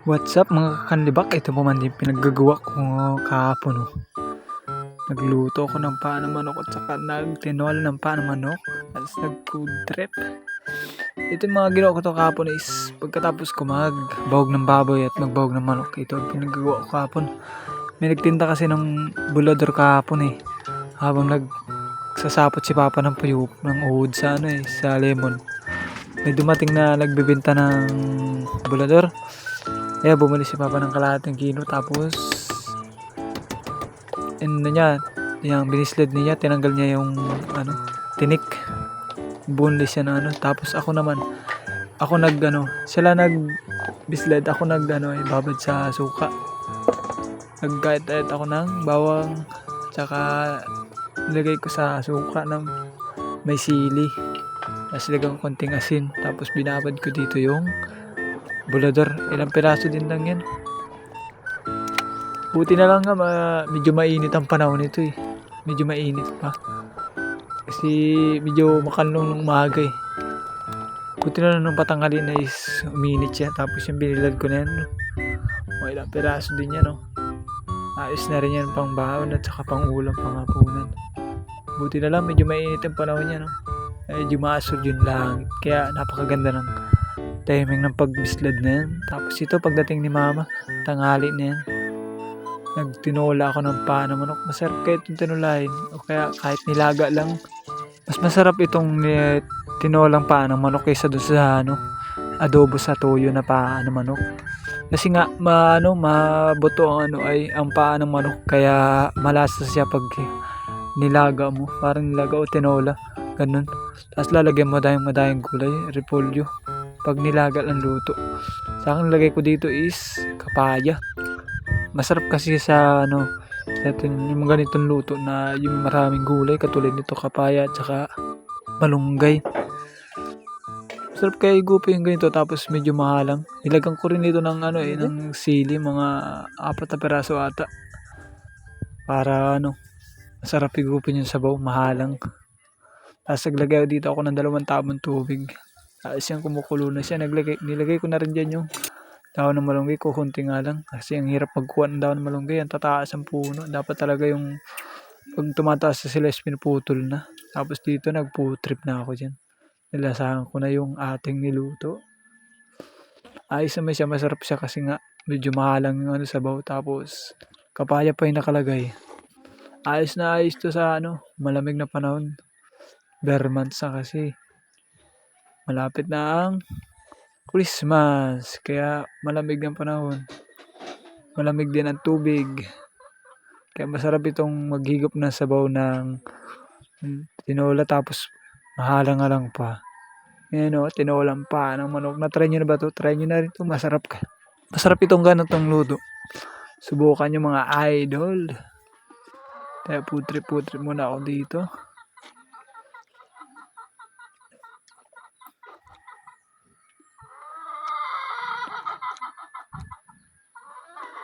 What's up mga kanlibak? Ito po man din pinaggagawa ko kahapon. Nagluto ako ng paa ng manok at saka nagtinola ng paa ng manok. Tapos nag-food trip. Ito yung mga ginawa ko to kahapon is pagkatapos ko magbawag ng baboy at magbawag ng manok. Ito ang pinaggagawa ko kahapon. May nagtinda kasi ng bulador kahapon eh. Habang nagsasapot si Papa ng puyup ng uhod sa sa lemon. May dumating na nagbebenta ng bulador. Kaya bumili si Papa ng kalahating kilo tapos niya, yung binisled niya, tinanggal niya yung tinik. Boneless siya na Tapos ako naman, sila nag-bisled, ako babad sa suka. Nagkait-ait ako ng bawang, tsaka nilagay ko sa suka ng may sili. Tapos lagyan ko konting asin, tapos binabad ko dito yung bulador. Ilang piraso din lang yan. Buti na lang nga medyo mainit ang panahon nito eh. Medyo mainit pa. Kasi medyo makanlong ng umaga eh. Buti na lang nung patanghali na is uminit siya. Tapos yung binilad ko na yan. Ilang piraso din yan. Ayos na rin yan pang baon at saka pang ulam, pang hapunan. Buti na lang medyo mainit ang panahon niya. Medyo maasol yung langit. Kaya napakaganda ng timing ng pag-bislad na yan. Tapos ito pagdating ni Mama, tanghali na yan. Nagtinola ako ng paa ng manok. Masarap kaya itong tinulahin. O kaya kahit nilaga lang. Mas masarap itong tinolang paa ng manok kaysa doon sa adobo sa toyo na paa ng manok. Kasi nga mabuto ang paa ng manok. Kaya malasa siya pag nilaga mo. Parang nilaga o tinola. Ganun. Tapos lalagyan mo madayang gulay. Repolyo. Pag nilaga ang luto. Sa akin lagay ko dito is kapaya. Masarap kasi sa yung ganitong luto na yung maraming gulay katulad nito kapaya at saka malunggay. Masarap kaya higupin yung ganito tapos medyo mahalang. Ilagyan ko rin dito ng sili, mga 4 na peraso ata. Para masarap higupin yung sabaw, mahalang. Tapos naglagay dito ako ng 2 tabang tubig. Tapos yung kumukulo na siya, nilagay ko na rin dyan yung dahon ng malunggay, kukunti nga lang. Kasi ang hirap magkuha ng dahon ng malunggay, ang tataas ang puno. Dapat talaga yung pag tumataas sila is pinuputol na. Tapos dito nagputrip na ako dyan. Nilasahan ko na yung ating niluto. Ayos naman siya, masarap siya kasi nga medyo mahalang yung sabaw. Tapos kapaya pa yung nakalagay. Ayos na ayos to sa malamig na panahon. Bare months na kasi. Malapit na ang Christmas. Kaya malamig ang panahon. Malamig din ang tubig. Kaya masarap itong maghigop ng sabaw ng tinola tapos mahalang-halang pa. Yan tinolang pa ng manok. Na-try nyo na ba ito? Try nyo na rin ito. Masarap ka. Masarap itong ganitong luto. Subukan nyo mga idol. Kaya putrip muna ako dito.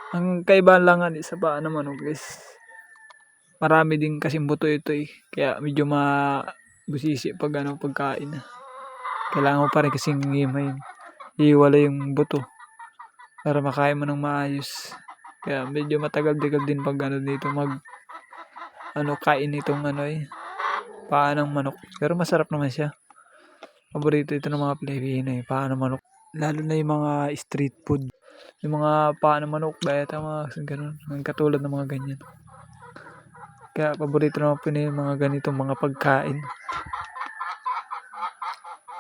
Ang kaibahan lang sa paa ng manok guys. Marami din kasing buto ito eh. Kaya medyo mabusisi pag pagkain. Kailangan mo pa rin kasing iwala yung buto para makain mo ng maayos. Kaya medyo matagal-tagal din pag dito kain itong paa ng manok. Pero masarap naman siya. Paborito ito ng mga Pilipino paa ng manok. Lalo na yung mga street food. Yung mga paa ng manok, mga ganun. Ang katulad ng mga ganyan. Kaya paborito naman po yung mga ganitong mga pagkain.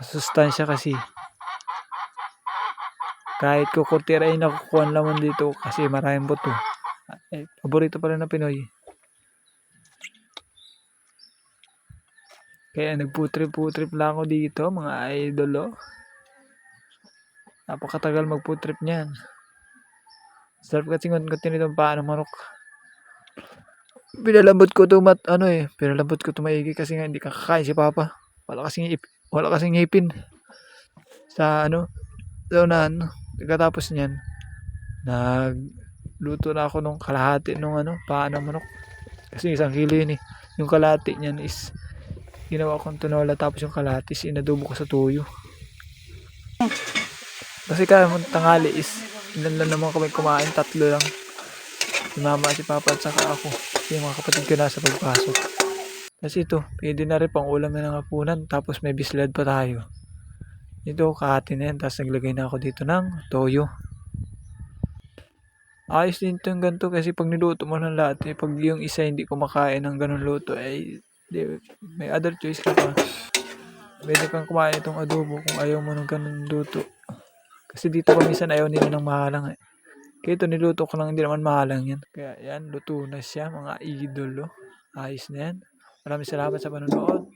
Sustansya kasi. Kahit kukunti rin nakukuha naman dito kasi maraming buto. Paborito pa rin ng Pinoy. Kaya nagputrip lang ako dito mga idol. Napakatagal magputrip niyan. Sarap kasi ngunti nitong paa ng manok. Pinalambot ko to maigi kasi nga hindi kakakain si Papa. Wala kasing ngipin. Sa unahan. Pagkatapos niyan, nagluto na ako nung kalahati nung paa ng manok. Kasi 1 kilo yun eh. Yung kalahati niyan is ginawa kong tinola tapos yung kalahati is inadobo ko sa tuyo. Kasi kaya tanghali is Ilan lang naman kami kumain, 3 lang. Si mama, si papa at saka ako. Kasi yung mga kapatid ko nasa pagpasok. Tapos ito, pwede na rin pang ulam na ng hapunan. Tapos may bislad pa tayo. Ito, kahati na yan. Tapos naglagay na ako dito ng toyo. Ayos din itong ganito kasi pag niluto mo ng lahat, pag yung isa hindi kumakain ng ganun luto, may other choice ka pa. Pwede kang kumain itong adobo kung ayaw mo ng ganun luto. Kasi dito pa minsan ayaw nila ng mahalang. Kaya ito niluto ko lang, hindi naman mahalang yan. Kaya yan, luto na siya mga idolo. Ayos na yan. Maraming salamat sa panonood.